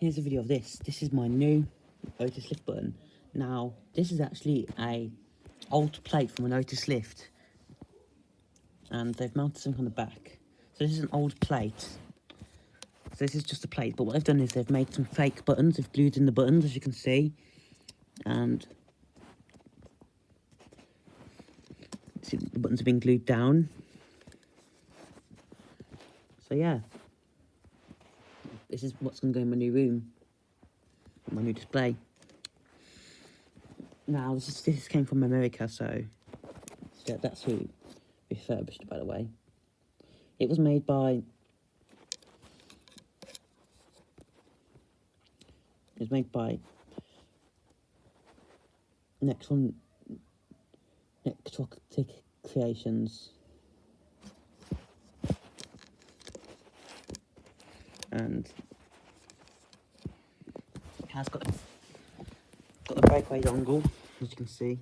Here's a video of this. This is my new Otis lift button. Now, this is actually a old plate from an Otis lift, and they've mounted something on the back. So this is an old plate. So this is just a plate, but what they've done is they've made some fake buttons. They've glued in the buttons, as you can see, and see, the buttons have been glued down. So yeah, this is what's going to go in my new room, my new display. Now, this came from America, so yeah, that's who refurbished, by the way. It was made by... Necrotic Creations. And it has got the breakaway dongle, as you can see.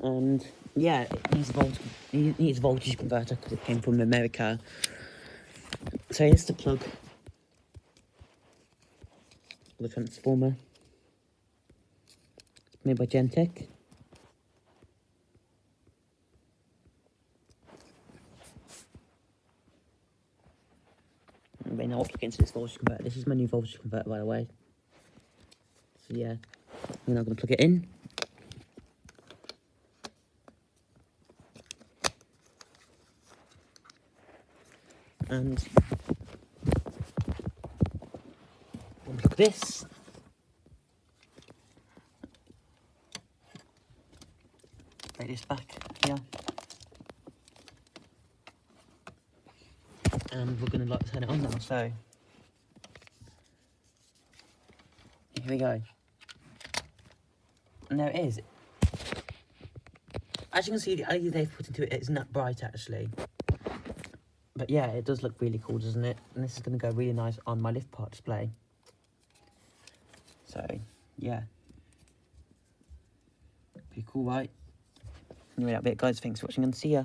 And yeah, it needs a voltage converter because it came from America. So here's the plug for the transformer, made by Gentech. And now I'll plug into this voltage converter. This is my new voltage converter, by the way. So yeah, we're now going to plug it in. And unplug this. Lay this back here. And we're going to turn it on now, so here we go. And there it is. As you can see, the LED they've put into it isn't that bright, actually. But yeah, it does look really cool, doesn't it? And this is going to go really nice on my lift part display. So, yeah. Pretty cool, right? Anyway, that bit, guys. Thanks for watching and see ya.